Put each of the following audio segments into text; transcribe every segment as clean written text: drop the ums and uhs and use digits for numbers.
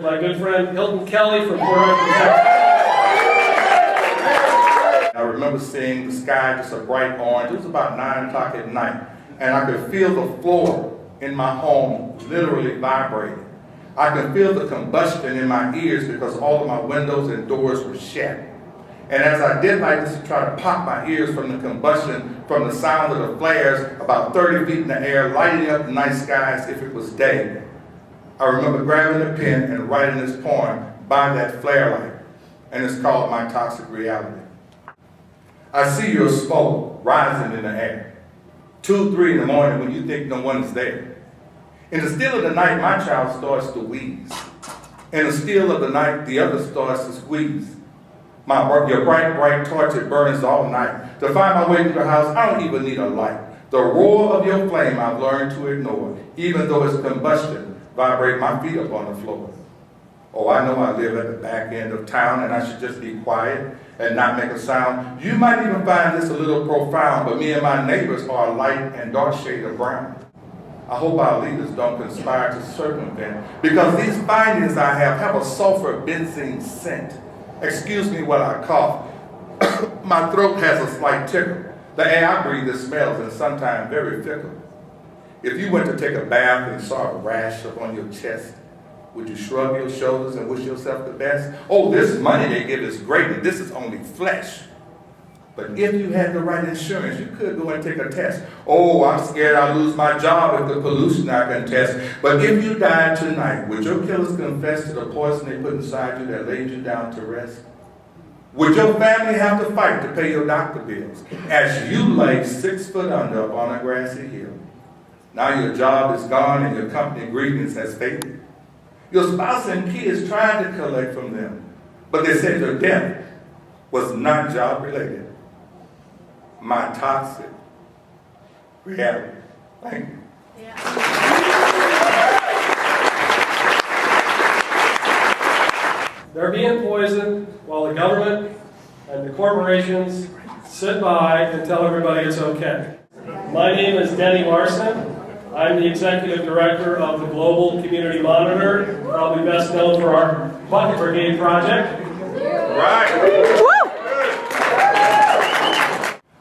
My good friend Hilton Kelly from Puerto Rico. I remember seeing the sky just a bright orange. It was about 9 o'clock at night, and I could feel the floor in my home literally vibrating. I could feel the combustion in my ears because all of my windows and doors were shut. And as I did like this to try to pop my ears from the combustion, from the sound of the flares about 30 feet in the air, lighting up the night skies if it was day, I remember grabbing a pen and writing this poem by that flare light, and it's called My Toxic Reality. I see your smoke rising in the air, 2, 3 in the morning when you think no one is there. In the still of the night, my child starts to wheeze. In the still of the night, the other starts to squeeze. Your bright torch, it burns all night. To find my way to the house, I don't even need a light. The roar of your flame I've learned to ignore, even though its combustion vibrate my feet up on the floor. Oh, I know I live at the back end of town and I should just be quiet and not make a sound. You might even find this a little profound, but me and my neighbors are a light and dark shade of brown. I hope our leaders don't conspire to circumvent, because these findings I have a sulfur benzene scent. Excuse me while I cough. My throat has a slight tickle. The air I breathe is smells and sometimes very fickle. If you went to take a bath and saw a rash up on your chest, would you shrug your shoulders and wish yourself the best? Oh, this money they give is great, and this is only flesh. But if you had the right insurance, you could go and take a test. Oh, I'm scared I'll lose my job if the pollution I contest. But if you died tonight, would your killers confess to the poison they put inside you that laid you down to rest? Would your family have to fight to pay your doctor bills as you lay 6 foot under up on a grassy hill? Now your job is gone and your company grievance has faded. Your spouse and kids tried to collect from them, but they said your death was not job related. My toxic reality. Thank you. They're being poisoned while the government and the corporations sit by and tell everybody it's okay. My name is Denny Larson. I'm the executive director of the Global Community Monitor, probably best known for our Bucket Brigade project. Right.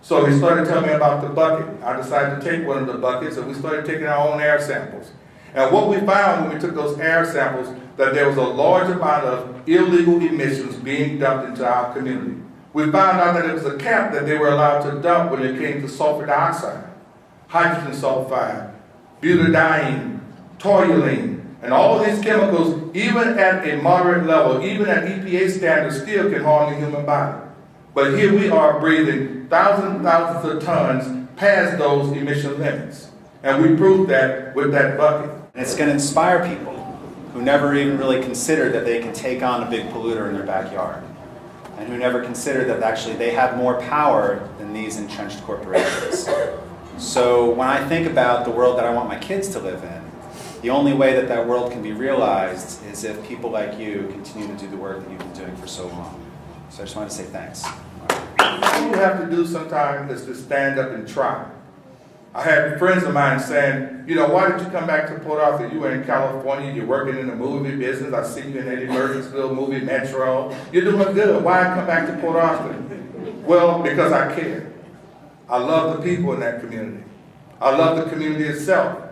So he started telling me about the bucket. I decided to take one of the buckets, and we started taking our own air samples. And what we found when we took those air samples, that there was a large amount of illegal emissions being dumped into our community. We found out that it was a cap that they were allowed to dump when it came to sulfur dioxide, hydrogen sulfide, butadiene, toluene, and all of these chemicals, even at a moderate level, even at EPA standards, still can harm the human body. But here we are breathing thousands and thousands of tons past those emission limits. And we proved that with that bucket. And it's going to inspire people who never even really considered that they can take on a big polluter in their backyard, and who never considered that actually they have more power than these entrenched corporations. So when I think about the world that I want my kids to live in, the only way that that world can be realized is if people like you continue to do the work that you've been doing for so long. So I just wanted to say thanks. All you have to do sometimes is to stand up and try. I had friends of mine saying, you know, why did you come back to Port Arthur? You were in California, you're working in the movie business. I see you in Eddie Murphy's little movie, Metro. You're doing good. Why come back to Port Arthur? Well, because I care. I love the people in that community. I love the community itself.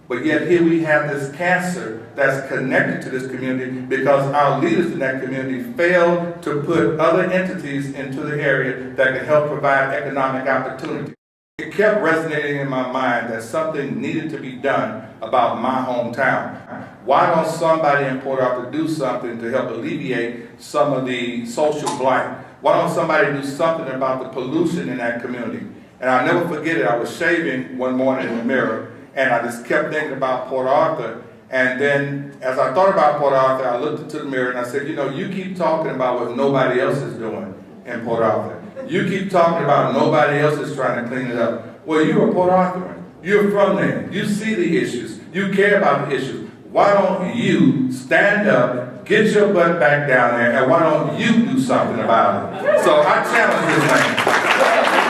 But yet here we have this cancer that's connected to this community because our leaders in that community failed to put other entities into the area that can help provide economic opportunity. It kept resonating in my mind that something needed to be done about my hometown. Why don't somebody in Port Arthur do something to help alleviate some of the social blight? Why don't somebody do something about the pollution in that community? And I'll never forget it. I was shaving one morning in the mirror, and I just kept thinking about Port Arthur. And then as I thought about Port Arthur, I looked into the mirror and I said, you know, you keep talking about what nobody else is doing in Port Arthur. You keep talking about nobody else is trying to clean it up. Well, you're a Port Arthuran. You're from there. You see the issues. You care about the issues. Why don't you stand up, get your butt back down there, and why don't you do something about it? So I challenge this man.